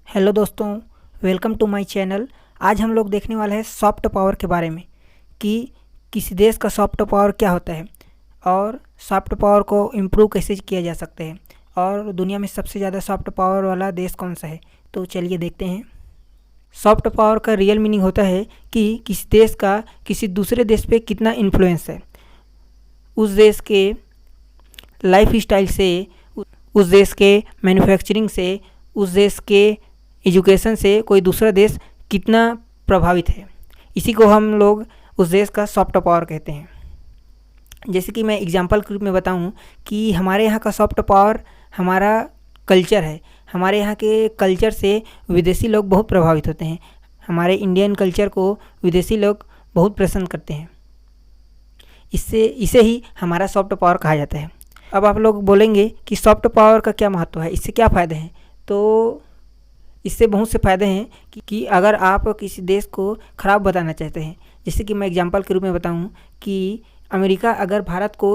Hello दोस्तों, welcome to my channel. आज हम लोग देखने वाले हैं सॉफ्ट पावर के बारे में कि किसी देश का सॉफ्ट पावर क्या होता है और सॉफ्ट पावर को इम्प्रूव कैसे किया जा सकता है और दुनिया में सबसे ज़्यादा सॉफ्ट पावर वाला देश कौन सा है। तो चलिए देखते हैं। सॉफ्ट पावर का रियल मीनिंग होता है कि किसी देश का किसी दूसरे देश पे कितना इन्फ्लुएंस है, उस देश के लाइफ स्टाइल से, उस देश के मैन्युफैक्चरिंग से, उस देश के एजुकेशन से कोई दूसरा देश कितना प्रभावित है। इसी को हम लोग उस देश का सॉफ्ट पावर कहते हैं। जैसे कि मैं एग्जांपल के रूप में बताऊं कि हमारे यहाँ का सॉफ्ट पावर हमारा कल्चर है। हमारे यहाँ के कल्चर से विदेशी लोग बहुत प्रभावित होते हैं। हमारे इंडियन कल्चर को विदेशी लोग बहुत पसंद करते हैं। इसे ही हमारा सॉफ्ट पावर कहा जाता है। अब आप लोग बोलेंगे कि सॉफ्ट पावर का क्या महत्व है, इससे क्या फ़ायदे हैं। तो इससे बहुत से फ़ायदे हैं कि अगर आप किसी देश को ख़राब बताना चाहते हैं, जैसे कि मैं एग्जांपल के रूप में बताऊं कि अमेरिका अगर भारत को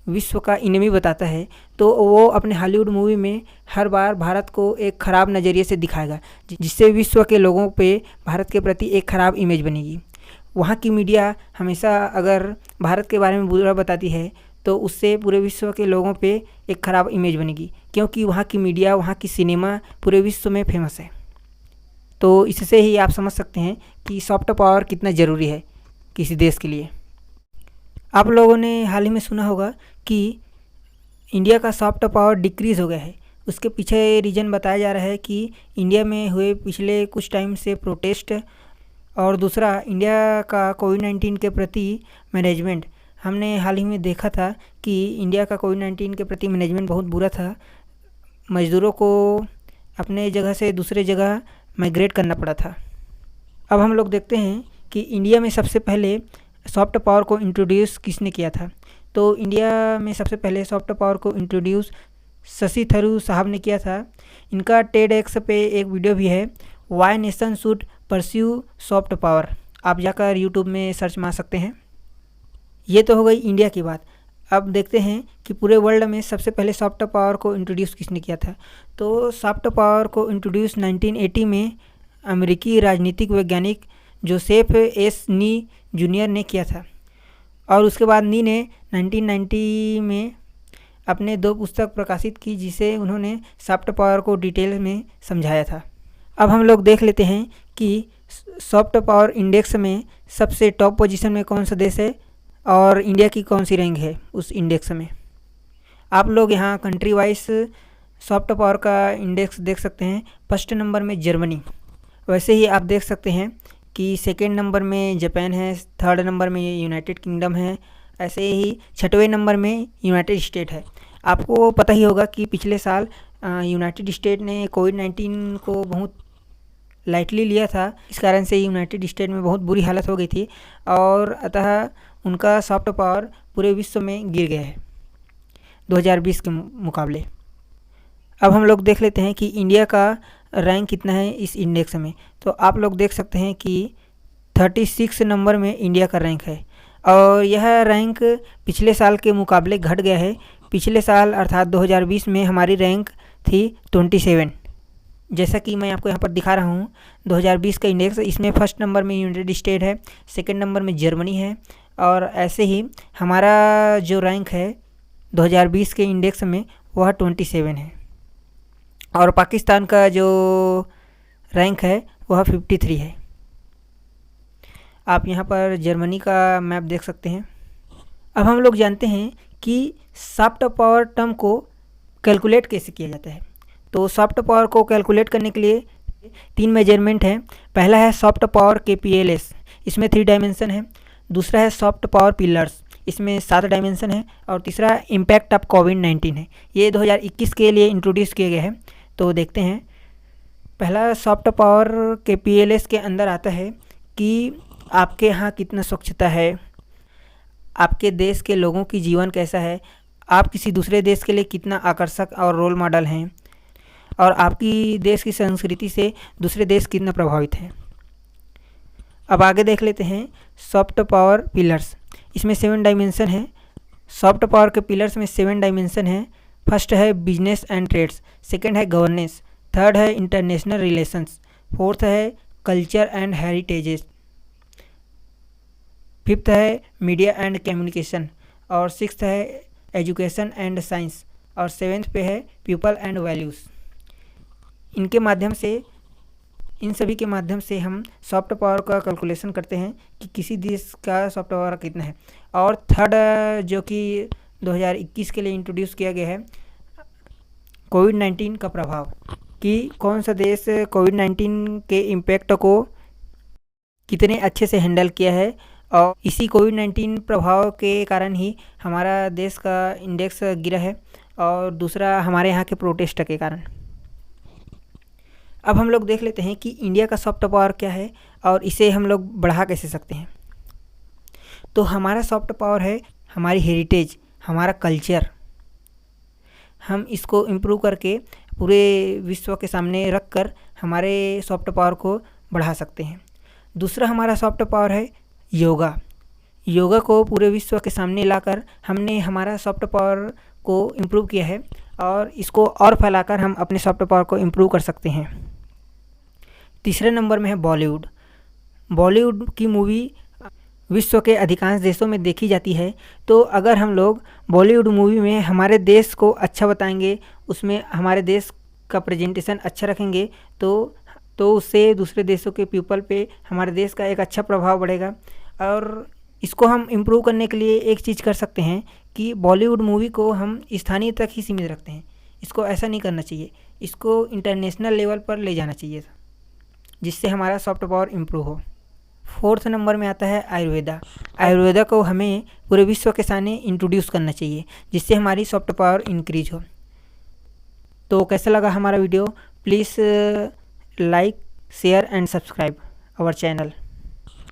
विश्व का इनेमी बताता है तो वो अपने हॉलीवुड मूवी में हर बार भारत को एक ख़राब नज़रिए से दिखाएगा, जिससे विश्व के लोगों पे भारत के प्रति एक ख़राब इमेज बनेगी। वहाँ की मीडिया हमेशा अगर भारत के बारे में बुरा बताती है तो उससे पूरे विश्व के लोगों पे एक ख़राब इमेज बनेगी, क्योंकि वहाँ की मीडिया, वहाँ की सिनेमा पूरे विश्व में फेमस है। तो इससे ही आप समझ सकते हैं कि सॉफ्ट पावर कितना ज़रूरी है किसी देश के लिए। आप लोगों ने हाल ही में सुना होगा कि इंडिया का सॉफ्ट पावर डिक्रीज़ हो गया है। उसके पीछे रीज़न बताया जा रहा है कि इंडिया में हुए पिछले कुछ टाइम से प्रोटेस्ट, और दूसरा इंडिया का कोविड-19 के प्रति मैनेजमेंट। हमने हाल ही में देखा था कि इंडिया का कोविड-19 के प्रति मैनेजमेंट बहुत बुरा था। मज़दूरों को अपने जगह से दूसरे जगह माइग्रेट करना पड़ा था। अब हम लोग देखते हैं कि इंडिया में सबसे पहले सॉफ्ट पावर को इंट्रोड्यूस किसने किया था। तो इंडिया में सबसे पहले सॉफ्ट पावर को इंट्रोड्यूस शशि थरूर साहब ने किया था। इनका टेडएक्स पे एक वीडियो भी है, why nation should pursue soft power. आप जाकर यूट्यूब में सर्च मार सकते हैं। ये तो हो गई इंडिया की बात। अब देखते हैं कि पूरे वर्ल्ड में सबसे पहले सॉफ्ट पावर को इंट्रोड्यूस किसने किया था। तो सॉफ्ट पावर को इंट्रोड्यूस 1980 में अमेरिकी राजनीतिक वैज्ञानिक जोसेफ एस नी जूनियर ने किया था, और उसके बाद नी ने 1990 में अपने 2 पुस्तक प्रकाशित की, जिसे उन्होंने सॉफ्ट पावर को डिटेल में समझाया था। अब हम लोग देख लेते हैं कि सॉफ्ट पावर इंडेक्स में सबसे टॉप पोजीशन में कौन सा देश है और इंडिया की कौन सी रैंक है उस इंडेक्स में। आप लोग यहाँ कंट्री वाइज सॉफ्ट पावर का इंडेक्स देख सकते हैं। फर्स्ट नंबर में जर्मनी, वैसे ही आप देख सकते हैं कि सेकेंड नंबर में जापान है, थर्ड नंबर में यूनाइटेड किंगडम है, ऐसे ही छठवें नंबर में यूनाइटेड स्टेट है। आपको पता ही होगा कि पिछले साल यूनाइटेड स्टेट ने कोविड-19 को बहुत लाइटली लिया था। इस कारण से यूनाइटेड स्टेट में बहुत बुरी हालत हो गई थी और अतः उनका सॉफ्ट पावर पूरे विश्व में गिर गया है 2020 के मुकाबले। अब हम लोग देख लेते हैं कि इंडिया का रैंक कितना है इस इंडेक्स में। तो आप लोग देख सकते हैं कि 36 नंबर में इंडिया का रैंक है, और यह रैंक पिछले साल के मुकाबले घट गया है। पिछले साल अर्थात 2020 में हमारी रैंक थी 27। जैसा कि मैं आपको यहाँ पर दिखा रहा हूँ 2020 का इंडेक्स, इसमें फर्स्ट नंबर में यूनाइटेड स्टेट है, सेकेंड नंबर में जर्मनी है, और ऐसे ही हमारा जो रैंक है 2020 के इंडेक्स में वह 27 है, और पाकिस्तान का जो रैंक है वह 53 है। आप यहाँ पर जर्मनी का मैप देख सकते हैं। अब हम लोग जानते हैं कि सॉफ्ट पावर टर्म को कैलकुलेट कैसे किया जाता है। तो सॉफ्ट पावर को कैलकुलेट करने के लिए 3 मेजरमेंट हैं। पहला है सॉफ्ट पावर KPLS, इसमें 3 डायमेंशन है। दूसरा है सॉफ्ट पावर पिलर्स, इसमें 7 डायमेंशन है। और तीसरा इम्पैक्ट ऑफ कोविड-19 है। ये 2021 के लिए इंट्रोड्यूस किए गए हैं। तो देखते हैं। पहला सॉफ्ट पावर KPLS के अंदर आता है कि आपके यहाँ कितना स्वच्छता है, आपके देश के लोगों की जीवन कैसा है, आप किसी दूसरे देश के लिए कितना आकर्षक और रोल मॉडल हैं, और आपकी देश की संस्कृति से दूसरे देश कितना प्रभावित है। अब आगे देख लेते हैं सॉफ्ट पावर पिलर्स। इसमें 7 डायमेंशन है। सॉफ्ट पावर के पिलर्स में 7 डायमेंशन है। फर्स्ट है बिजनेस एंड ट्रेड्स, सेकंड है गवर्नेंस, थर्ड है इंटरनेशनल रिलेशंस, फोर्थ है कल्चर एंड हेरिटेजेस, फिफ्थ है मीडिया एंड कम्युनिकेशन, और सिक्स्थ है एजुकेशन एंड साइंस, और सेवेंथ पे है पीपल एंड वैल्यूज़। इनके माध्यम से, इन सभी के माध्यम से हम सॉफ्ट पावर का कैलकुलेशन करते हैं कि किसी देश का सॉफ्ट पावर कितना है। और थर्ड जो कि 2021 के लिए इंट्रोड्यूस किया गया है, कोविड-19 का प्रभाव, कि कौन सा देश कोविड-19 के इम्पैक्ट को कितने अच्छे से हैंडल किया है, और इसी कोविड-19 प्रभाव के कारण ही हमारा देश का इंडेक्स गिरा है, और दूसरा हमारे यहाँ के प्रोटेस्ट के कारण। अब हम लोग देख लेते हैं कि इंडिया का सॉफ्ट पावर क्या है और इसे हम लोग बढ़ा कैसे सकते हैं। तो हमारा सॉफ्ट पावर है हमारी हेरिटेज, हमारा कल्चर। हम इसको इम्प्रूव करके पूरे विश्व के सामने रख कर हमारे सॉफ्ट पावर को बढ़ा सकते हैं। दूसरा हमारा सॉफ्ट पावर है योगा। योगा को पूरे विश्व के सामने लाकर हमने हमारा सॉफ्ट पावर को इम्प्रूव किया है, और इसको और फैलाकर हम अपने सॉफ्ट पावर को इम्प्रूव कर सकते हैं। तीसरे नंबर में है बॉलीवुड। बॉलीवुड की मूवी विश्व के अधिकांश देशों में देखी जाती है, तो अगर हम लोग बॉलीवुड मूवी में हमारे देश को अच्छा बताएंगे, उसमें हमारे देश का प्रेजेंटेशन अच्छा रखेंगे, तो उससे दूसरे देशों के पीपल पे हमारे देश का एक अच्छा प्रभाव बढ़ेगा। और इसको हम इम्प्रूव करने के लिए एक चीज़ कर सकते हैं कि बॉलीवुड मूवी को हम स्थानीय तक ही सीमित रखते हैं। इसको ऐसा नहीं करना चाहिए, इसको इंटरनेशनल लेवल पर ले जाना चाहिए था, जिससे हमारा सॉफ्ट पावर इम्प्रूव हो। फोर्थ नंबर में आता है आयुर्वेदा। आयुर्वेदा को हमें पूरे विश्व के सामने इंट्रोड्यूस करना चाहिए, जिससे हमारी सॉफ्ट पावर इंक्रीज हो। तो कैसा लगा हमारा video? Please like, share and subscribe our channel.